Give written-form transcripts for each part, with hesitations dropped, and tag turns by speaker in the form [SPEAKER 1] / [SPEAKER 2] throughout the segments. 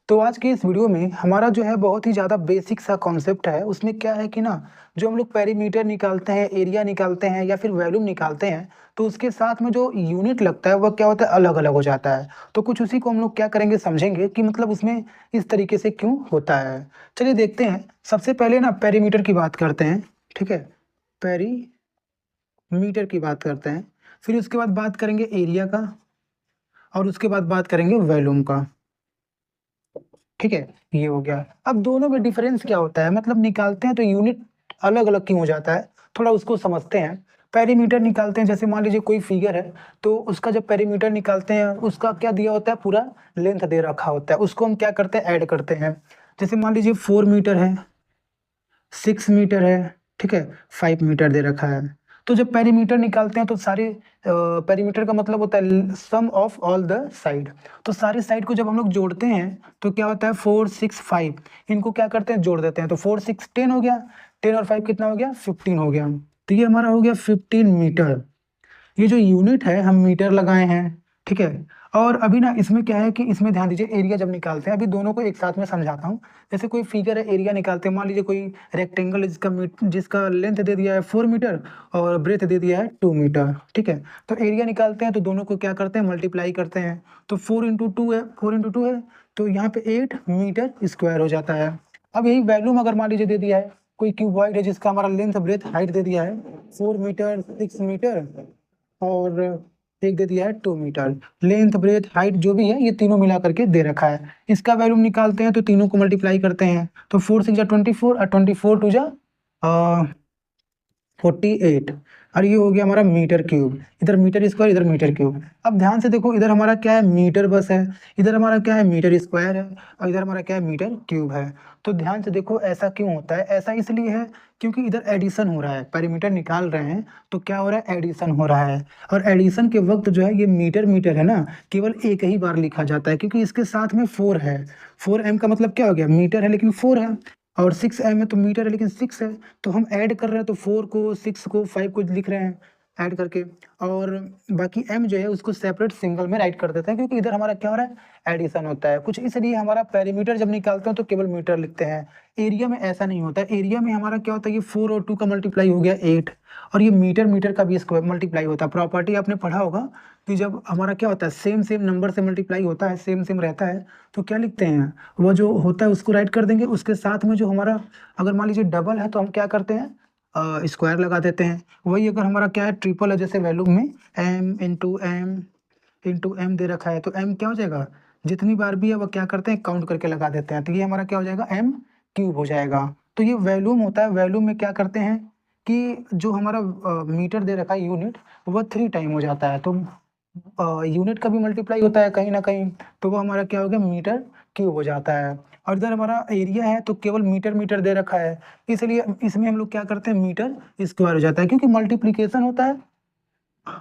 [SPEAKER 1] तो आज के इस वीडियो में हमारा जो है बहुत ही ज़्यादा बेसिक सा कॉन्सेप्ट है। उसमें क्या है कि ना जो हम लोग पेरीमीटर निकालते हैं, एरिया निकालते हैं या फिर वॉल्यूम निकालते हैं, तो उसके साथ में जो यूनिट लगता है वह क्या होता है, अलग-अलग हो जाता है। तो कुछ उसी को हम लोग क्या करेंगे, समझेंगे कि मतलब उसमें इस तरीके से क्यों होता है। चलिए देखते हैं। सबसे पहले ना पेरीमीटर की बात करते हैं, ठीक है? पेरीमीटर की बात करते हैं, फिर उसके बाद बात करेंगे एरिया का और उसके बाद बात करेंगे वॉल्यूम का। ठीक है, ये हो गया। अब दोनों में डिफरेंस क्या होता है, मतलब निकालते हैं तो यूनिट अलग-अलग क्यों हो जाता है, थोड़ा उसको समझते हैं। पेरीमीटर निकालते हैं, जैसे मान लीजिए कोई फिगर है, तो उसका जब पेरीमीटर निकालते हैं, उसका क्या दिया होता है, पूरा लेंथ दे रखा होता है। उसको हम क्या करते हैं, ऐड करते हैं। जैसे मान लीजिए 4 मीटर है, 6 मीटर है, ठीक है, 5 मीटर दे रखा है। तो जब पेरीमीटर निकालते हैं तो सारे पेरीमीटर का मतलब होता है सम ऑफ ऑल द साइड। तो सारे साइड को जब हम लोग जोड़ते हैं तो क्या होता है, 4 6 5, इनको क्या करते हैं, जोड़ देते हैं। तो 4 6 10 हो गया, 10 और 5 कितना हो गया, 15 हो गया। तो ये हमारा हो गया 15 मीटर। ये जो यूनिट है हम मीटर लगाए हैं, ठीक है। और अभी ना इसमें क्या है कि इसमें ध्यान दीजिए, एरिया जब निकालते हैं, अभी दोनों को एक साथ में समझाता हूँ। जैसे कोई फिगर है, एरिया निकालते हैं, मान लीजिए कोई रेक्टेंगल जिसका लेंथ दे दिया है 4 मीटर और ब्रेथ दे दिया है 2 मीटर, ठीक है। तो एरिया निकालते हैं तो दोनों को क्या करते हैं, मल्टीप्लाई करते हैं। तो 4 इंटू टू है, 4 इंटू टू है, तो यहाँ पे 8 मीटर स्क्वायर हो जाता है। अब यही वैल्यूम अगर मान लीजिए दे दिया है, कोई क्यूबॉइड है जिसका हमारा लेंथ ब्रेथ हाइट दे दिया है 4 मीटर, 6 मीटर और एक दे दिया है 2 मीटर। लेंथ ब्रेथ हाइट जो भी है ये तीनों मिला करके दे रखा है। इसका वैल्यूम निकालते हैं तो तीनों को मल्टीप्लाई करते हैं। तो 4 6 जा 24 और 24 टू जा 48 और ये हो गया हमारा मीटर क्यूब। इधर मीटर स्क्वायर, इधर मीटर क्यूब। अब ध्यान से देखो, इधर हमारा क्या है, मीटर बस है, इधर हमारा क्या है, मीटर स्क्वायर है और इधर हमारा क्या है, मीटर क्यूब है। तो ध्यान से देखो, ऐसा क्यों होता है, ऐसा इसलिए है क्योंकि इधर एडिशन हो रहा है। पेरीमीटर निकाल रहे हैं तो क्या हो रहा है, एडिशन हो रहा है। और एडिशन के वक्त जो है ये मीटर मीटर है ना, केवल एक ही बार लिखा जाता है, क्योंकि इसके साथ में 4 है। 4m का मतलब क्या हो गया, मीटर है लेकिन 4 है, और 6m है तो मीटर है लेकिन 6 है। तो हम ऐड कर रहे हैं तो 4 को, 6 को, 5 को लिख रहे हैं ऐड करके, और बाकी m जो है उसको सेपरेट सिंगल में राइट कर देते हैं, क्योंकि इधर हमारा क्या हो रहा है, एडिशन होता है कुछ, इसलिए हमारा पेरीमीटर जब निकालते हैं तो केवल मीटर लिखते हैं। एरिया में ऐसा नहीं होता है। एरिया में हमारा क्या होता है, ये 4 और 2 का मल्टीप्लाई हो गया 8, और ये मीटर मीटर का भी स्क्वायर मल्टीप्लाई होता है। प्रॉपर्टी आपने पढ़ा होगा कि जब हमारा क्या होता है, सेम सेम नंबर से मल्टीप्लाई होता है, सेम सेम रहता है, तो क्या लिखते हैं, वो जो होता है उसको राइट कर देंगे। उसके साथ में जो हमारा, अगर मान लीजिए डबल है तो हम क्या करते हैं, स्क्वायर लगा देते हैं। वही अगर हमारा क्या है, ट्रिपल है, जैसे वैल्यू में m दे रखा है, तो m क्या हो जाएगा, जितनी बार भी है वो क्या करते हैं, काउंट करके लगा देते हैं। तो ये हमारा क्या हो जाएगा, m क्यूब हो जाएगा। तो ये वैल्यूम होता है। वैल्यूम में क्या करते हैं कि जो हमारा मीटर दे रखा है यूनिट, वो 3 टाइम हो जाता है। तो यूनिट का भी मल्टीप्लाई होता है कहीं ना कहीं, तो वो हमारा क्या हो गया, मीटर क्यूब हो जाता है। और इधर हमारा एरिया है तो केवल मीटर मीटर दे रखा है, इसलिए इसमें हम लोग क्या करते हैं, मीटर स्क्वायर हो जाता है, क्योंकि मल्टीप्लीकेशन होता है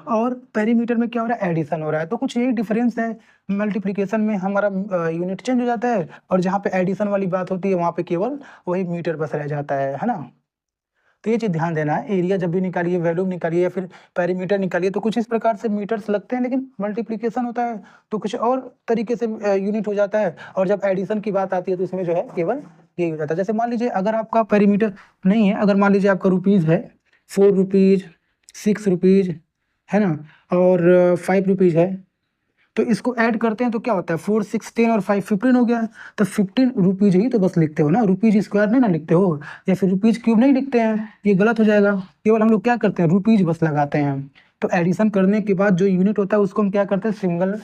[SPEAKER 1] और पेरीमीटर में क्या हो रहा है, एडिशन हो रहा है। तो कुछ यही डिफरेंस है। मल्टीप्लिकेशन में हमारा यूनिट चेंज हो जाता है, और जहाँ पे एडिशन वाली बात होती है वहाँ पे केवल वही मीटर बस रह जाता है ना। तो ये चीज़ ध्यान देना है। एरिया जब भी निकालिए, वैल्यूम निकालिए या फिर पेरीमीटर निकालिए, तो कुछ इस प्रकार से मीटर्स लगते हैं, लेकिन मल्टीप्लिकेशन होता है तो कुछ और तरीके से यूनिट हो जाता है। और जब एडिशन की बात आती है तो इसमें जो है केवल यही हो जाता है। जैसे मान लीजिए अगर आपका पेरीमीटर नहीं है, अगर मान लीजिए आपका रुपीज़ है, 4 रुपीज़, 6 रुपीज़ है ना, और 5 रुपीज़ है, तो इसको ऐड करते हैं तो क्या होता है, 4 6 10 और 5 15 हो गया। तो 15 रुपीज़ ही तो बस लिखते हो ना, रुपीज़ स्क्वायर नहीं ना लिखते हो, या फिर रुपीज़ क्यूब नहीं लिखते हैं, ये गलत हो जाएगा। केवल हम लोग क्या करते हैं, रुपीज़ बस लगाते हैं। तो एडिशन करने के बाद जो यूनिट होता है उसको हम क्या करते हैं, सिंगल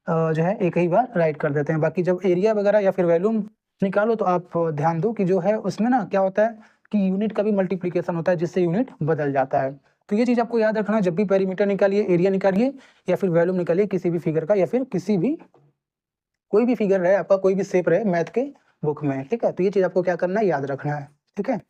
[SPEAKER 1] जो है एक ही बार राइट कर देते हैं। बाकी जब एरिया वगैरह या फिर वैल्यूम निकालो तो आप ध्यान दो कि जो है उसमें ना क्या होता है कि यूनिट का भी मल्टीप्लिकेशन होता है, जिससे यूनिट बदल जाता है। तो ये चीज़ आपको याद रखना है, जब भी पेरीमीटर निकालिए, एरिया निकालिए या फिर वैल्यूम निकालिए किसी भी फिगर का, या फिर किसी भी कोई भी फिगर रहे आपका, कोई भी शेप रहे मैथ के बुक में, ठीक है। तो ये चीज़ आपको क्या करना है, याद रखना है, ठीक है।